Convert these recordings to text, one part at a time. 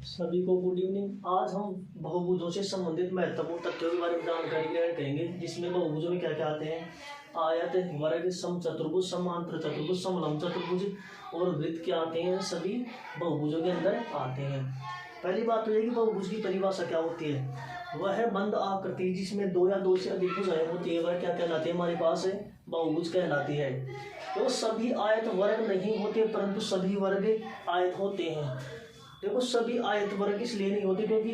सभी को good evening. आज हम बहुभुजों से संबंधित महत्वपूर्ण तथ्यों के बारे में जानकारी ग्रहण करेंगे, जिसमें बहुभुजों में क्या क्या आते हैं। आयत, वर्ग, समचतुर्भुज, समांतर चतुर्भुज, समलंब चतुर्भुज और वृत्त क्या आते हैं, सभी बहुभुजों के अंदर आते हैं। पहली बात तो यह कि बहुभुज की परिभाषा क्या होती है। वह है बंद आकृति जिसमें दो या दो से अधिक भुजाएं होती है, वह क्या कहलाती है, हमारे पास बहुभुज कहलाती है। तो सभी आयत वर्ग नहीं होते, परंतु सभी वर्ग आयत होते हैं। देखो, सभी आयत वर्ग इसलिए नहीं होते क्योंकि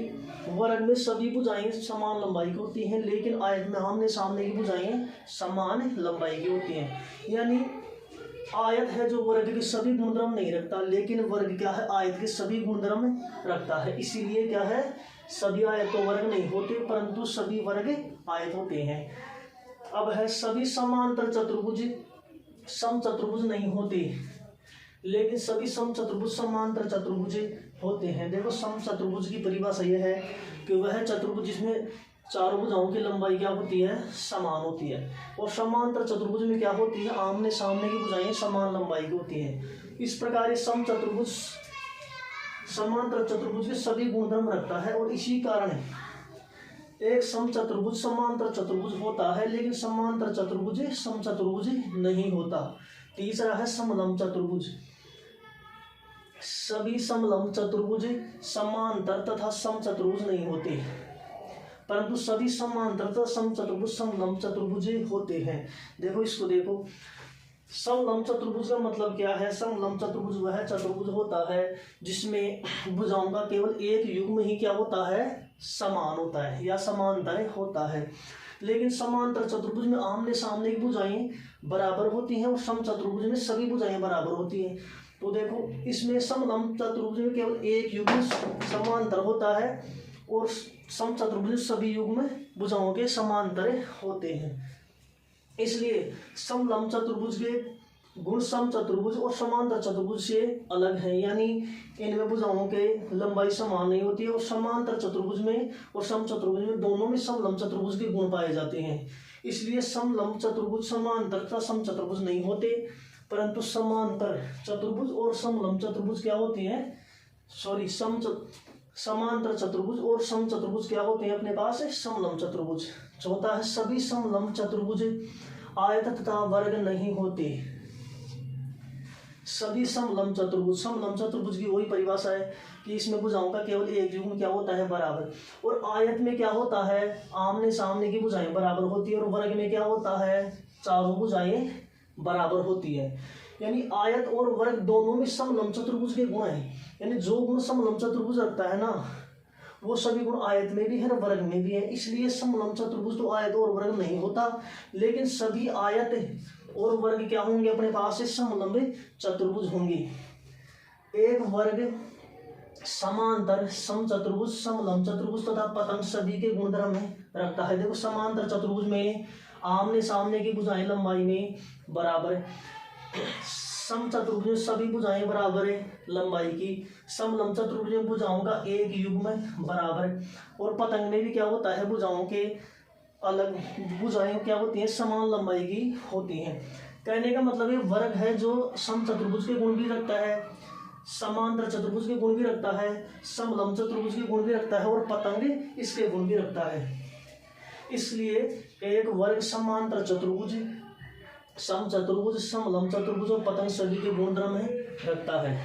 वर्ग में सभी भुजाएं समान लंबाई की होती हैं, लेकिन आयत में आमने सामने की भुजाएं समान लंबाई की होती हैं। यानी आयत है जो वर्ग के सभी गुणधर्म नहीं रखता, लेकिन वर्ग क्या है, आयत के सभी गुणधर्म रखता है। इसीलिए क्या है, सभी आयत तो वर्ग नहीं होते, परंतु सभी वर्ग आयत होते हैं। अब है सभी समांतर चतुर्भुज समचतुर्भुज नहीं होते, लेकिन सभी समचतुर्भुज समांतर चतुर्भुज होते हैं। देखो, समचतुर्भुज की परिभाषा यह है कि वह चतुर्भुज जिसमें चारों भुजाओं की लंबाई क्या होती है, समान होती है। और समांतर चतुर्भुज में क्या होती है, आमने सामने की भुजाएं समान लंबाई की होती हैं। इस प्रकार समचतुर्भुज समांतर चतुर्भुज के सभी गुणधर्म रखता है, और इसी कारण एक समचतुर्भुज समांतर चतुर्भुज होता है, लेकिन समांतर चतुर्भुज समचतुर्भुज नहीं होता। तीसरा है समलंब चतुर्भुज। सभी समलंब चतुर्भुज समांतर तथा समचतुर्भुज नहीं होते, परंतु सभी समांतर तथा समचतुर्भुज समलंब चतुर्भुज होते हैं। देखो, इसको देखो, समलंब चतुर्भुज का मतलब क्या है। समलंब चतुर्भुज वह चतुर्भुज होता है जिसमें भुजाओं का केवल एक युग्म ही क्या होता है, समान होता है या समांतर होता है। लेकिन समांतर चतुर्भुज में आमने सामने की भुजाएं बराबर होती हैं, और समचतुर्भुज में सभी भुजाएं बराबर होती हैं। तो देखो, इसमें समलंब चतुर्भुज में केवल एक युग्म समांतर होता है, और समचतुर्भुज सभी युग्म भुजाओं के समांतर होते हैं। इसलिए समलंब चतुर्भुज के गुण समचतुर्भुज और समांतर चतुर्भुज से अलग है, यानी इनमें भुजाओं के लंबाई समान नहीं होती है, और समांतर चतुर्भुज में और समचतुर्भुज में दोनों में समलंब चतुर्भुज के गुण पाए जाते हैं। इसलिए समलंब चतुर्भुज समांतर तथा समचतुर्भुज नहीं होते, परंतु समांतर चतुर्भुज और समलंब चतुर्भुज क्या होते हैं, समांतर चतुर्भुज और समचतुर्भुज क्या होते हैं अपने पास, समलंब चतुर्भुज। चौथा है सभी समलंब चतुर्भुज आयत तथा वर्ग नहीं होते। सभी समलंब चतुर्भुज की वही परिभाषा है कि इसमें भुजाओं का केवल एक युग्म क्या होता है, बराबर। और आयत में क्या होता है, आमने सामने की भुजाएं बराबर होती है, और वर्ग में क्या होता है, चारों भुजाएं बराबर होती है। यानी आयत और वर्ग दोनों में समलंब चतुर्भुज के गुण हैं। यानी जो गुण समलंब चतुर्भुज रखता है ना, वो सभी गुण आयत में भी है और वर्ग में भी है। इसलिए समलंब चतुर्भुज तो आयत और वर्ग नहीं होता, लेकिन सभी आयत और वर्ग क्या होंगे अपने पास से, समलंब चतुर्भुज होंगे। एक वर्ग समांतर समचतुर्भुज समलंब चतुर्भुज तथा पतंग सभी के गुणधर्म रखता है। देखो, समांतर चतुर्भुज में आमने सामने की भुजाएं लंबाई में बराबर, समचतुर्भुज में सभी भुजाएं बराबर है लंबाई की, समलंब चतुर्भुज में भुजाओं का एक युग्म बराबर, और पतंग में भी क्या होता है, भुजाओं के अलग भुजाएं क्या होती हैं, समान लंबाई की होती हैं। कहने का मतलब ये वर्ग है जो समचतुर्भुज के गुण भी रखता है, समांतर चतुर्भुज के गुण भी रखता है, समलंब चतुर्भुज के गुण भी रखता है, और पतंग इसके गुण भी रखता है। इसलिए एक वर्ग समांतर चतुर्भुज समचतुर्भुज समलंब चतुर्भुज और पतंग सभी के गुणधर्म रखता है।